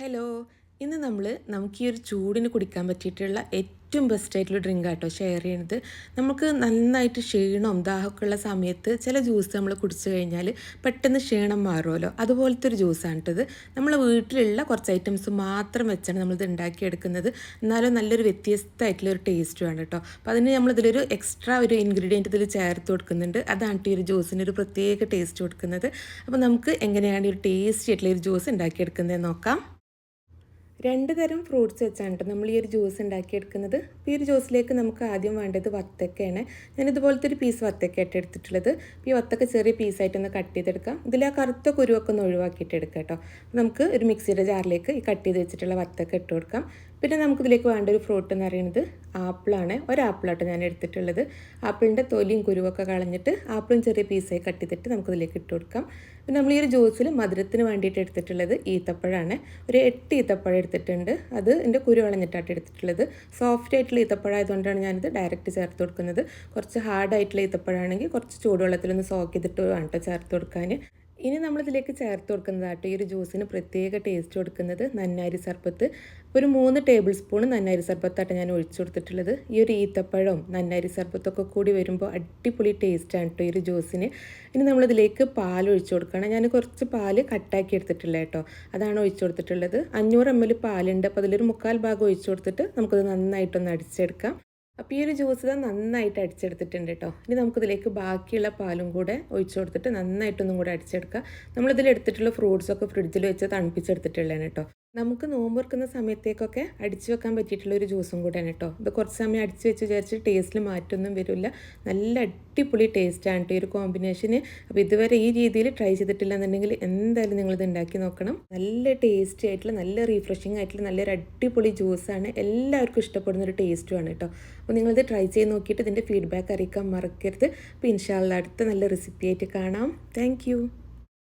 Hello, ഇന്ന് നമുക്ക് ഈ ഒരു ചൂടിന് കുടിക്കാൻ പറ്റിയിട്ടുള്ള ഏറ്റവും ബെസ്റ്റായിട്ടുള്ള ഡ്രിങ്ക് ആട്ടോ ഷെയർ ചെയ്യുന്നത്. നമുക്ക് നന്നായിട്ട് ക്ഷീണവും ദാഹമൊക്കെ ഉള്ള സമയത്ത് ചില ജ്യൂസ് നമ്മൾ കുടിച്ചു കഴിഞ്ഞാൽ പെട്ടെന്ന് ക്ഷീണം മാറുമല്ലോ, അതുപോലത്തെ ഒരു ജ്യൂസാണ് കേട്ടത്. നമ്മൾ വീട്ടിലുള്ള കുറച്ച് ഐറ്റംസ് മാത്രം വെച്ചാണ് നമ്മളിത് ഉണ്ടാക്കിയെടുക്കുന്നത്. എന്നാലും നല്ലൊരു വ്യത്യസ്തമായിട്ടുള്ളൊരു ടേസ്റ്റുമാണ് കേട്ടോ. അപ്പോൾ അതിന് നമ്മളിതിലൊരു എക്സ്ട്രാ ഒരു ഇൻഗ്രീഡിയൻറ്റ് ഇതിൽ ചേർത്ത് കൊടുക്കുന്നുണ്ട്. അതാണ് ഈ ഒരു ജ്യൂസിന് ഒരു പ്രത്യേക ടേസ്റ്റ് കൊടുക്കുന്നത്. അപ്പോൾ നമുക്ക് എങ്ങനെയാണ് ഈ ഒരു ടേസ്റ്റി ആയിട്ടുള്ള ഒരു ജ്യൂസ് ഉണ്ടാക്കിയെടുക്കുന്നത് നോക്കാം. രണ്ട് തരം ഫ്രൂട്ട്സ് വെച്ചാണ് കേട്ടോ നമ്മൾ ഈ ഒരു ജ്യൂസ് ഉണ്ടാക്കിയെടുക്കുന്നത്. അപ്പോൾ ഈ ഒരു ജ്യൂസിലേക്ക് നമുക്ക് ആദ്യം വേണ്ടത് വത്തക്കയാണ്. ഞാനിതുപോലത്തെ ഒരു പീസ് വത്തക്കയായിട്ട് എടുത്തിട്ടുള്ളത്. അപ്പോൾ ഈ വത്തക്ക ചെറിയ പീസായിട്ടൊന്ന് കട്ട് ചെയ്തെടുക്കാം. ഇതിൽ ആ കറുത്ത കുരുവൊക്കെ ഒന്ന് ഒഴിവാക്കിയിട്ട് എടുക്കാം കേട്ടോ. നമുക്ക് ഒരു മിക്സിയുടെ ജാറിലേക്ക് ഈ കട്ട് ചെയ്ത് വെച്ചിട്ടുള്ള വത്തക്ക ഇട്ട് കൊടുക്കാം. പിന്നെ നമുക്കിതിലേക്ക് വേണ്ട ഒരു ഫ്രൂട്ട് എന്ന് പറയുന്നത് ആപ്പിളാണ്. ഒരാപ്പിളാട്ടോ ഞാൻ എടുത്തിട്ടുള്ളത്. ആപ്പിളിൻ്റെ തൊലിയും കുരുവൊക്കെ കളഞ്ഞിട്ട് ആപ്പിളും ചെറിയ പീസായി കട്ട് ചെയ്തിട്ട് നമുക്കിതിലേക്ക് ഇട്ട് കൊടുക്കാം. പിന്നെ നമ്മൾ ഈ ഒരു ജ്യൂസിൽ മധുരത്തിന് വേണ്ടിയിട്ട് എടുത്തിട്ടുള്ളത് ഈത്തപ്പഴമാണ്. ഒരു 8 ഈത്തപ്പഴം എടുത്തിട്ടുണ്ട്. അത് എൻ്റെ കുരു കളഞ്ഞിട്ടാണ് എടുത്തിട്ടുള്ളത്. സോഫ്റ്റ് ആയിട്ടുള്ള ഈത്തപ്പഴം ആയതുകൊണ്ടാണ് ഞാനിത് ഡയറക്റ്റ് ചേർത്ത് കൊടുക്കുന്നത്. കുറച്ച് ഹാർഡായിട്ടുള്ള ഈത്തപ്പഴമാണെങ്കിൽ കുറച്ച് ചൂടുവെള്ളത്തിലൊന്ന് സോക്ക് ചെയ്തിട്ട് വേണം കേട്ടോ ചേർത്ത് കൊടുക്കാൻ. ഇനി നമ്മളിതിലേക്ക് ചേർത്ത് കൊടുക്കുന്നതാട്ടോ ഈ ഒരു ജ്യൂസിന് പ്രത്യേക ടേസ്റ്റ് കൊടുക്കുന്നത് നന്നാരി സർബത്ത്. ഒരു 3 ടേബിൾ സ്പൂൺ നന്നാരി സർബത്തായിട്ട് ഞാൻ ഒഴിച്ചു കൊടുത്തിട്ടുള്ളത്. ഈ ഒരു ഈത്തപ്പഴവും നന്നാരി സർബത്തൊക്കെ കൂടി വരുമ്പോൾ അടിപൊളി ടേസ്റ്റാണ് കേട്ടോ ഈ ഒരു ജ്യൂസിന്. ഇനി നമ്മളിതിലേക്ക് പാൽ ഒഴിച്ചു കൊടുക്കണം. ഞാൻ കുറച്ച് പാല് കട്ടാക്കി എടുത്തിട്ടില്ല കേട്ടോ, അതാണ് ഒഴിച്ചു കൊടുത്തിട്ടുള്ളത്. 500 ml പാലുണ്ട്. അപ്പോൾ അതിലൊരു 1/4 ഭാഗം ഒഴിച്ചു കൊടുത്തിട്ട് നമുക്കത് നന്നായിട്ടൊന്ന് അടിച്ചെടുക്കാം. അപ്പോൾ ഈ ഒരു ജ്യൂസ് നന്നായിട്ട് അടിച്ചെടുത്തിട്ടുണ്ട് കേട്ടോ. ഇനി നമുക്കിതിലേക്ക് ബാക്കിയുള്ള പാലും കൂടെ ഒഴിച്ചു കൊടുത്തിട്ട് നന്നായിട്ടൊന്നും കൂടെ അടിച്ചെടുക്കുക. നമ്മളിതിൽ എടുത്തിട്ടുള്ള ഫ്രൂട്ട്സൊക്കെ ഫ്രിഡ്ജിൽ വെച്ച് തണുപ്പിച്ചെടുത്തിട്ടുള്ളതാണ് കേട്ടോ. നമുക്ക് നോമ്പ് തുറക്കുന്ന സമയത്തേക്കൊക്കെ അടിച്ചു വെക്കാൻ പറ്റിയിട്ടുള്ള ഒരു ജ്യൂസും കൂടെയാണ് കേട്ടോ. ഇത് കുറച്ച് സമയം അടിച്ചു വെച്ച് വിചാരിച്ച് ടേസ്റ്റിൽ മാറ്റമൊന്നും വരില്ല. നല്ല അടിപൊളി ടേസ്റ്റാണ് കേട്ടോ ഈ ഒരു കോമ്പിനേഷന്. അപ്പോൾ ഇതുവരെ ഈ രീതിയിൽ ട്രൈ ചെയ്തിട്ടില്ല എന്നുണ്ടെങ്കിൽ എന്തായാലും നിങ്ങളിത് ഉണ്ടാക്കി നോക്കണം. നല്ല ടേസ്റ്റി ആയിട്ടുള്ള, നല്ല റീഫ്രഷിംഗ് ആയിട്ടുള്ള നല്ലൊരു അടിപൊളി ജ്യൂസാണ്. എല്ലാവർക്കും ഇഷ്ടപ്പെടുന്ന ഒരു ടേസ്റ്റുമാണ് കേട്ടോ. അപ്പോൾ നിങ്ങളിത് ട്രൈ ചെയ്ത് നോക്കിയിട്ട് ഇതിൻ്റെ ഫീഡ്ബാക്ക് അറിയിക്കാൻ മറക്കരുത്. അപ്പോൾ ഇൻഷാ അല്ലാഹ് അടുത്ത നല്ല റെസിപ്പി ആയിട്ട് കാണാം. താങ്ക്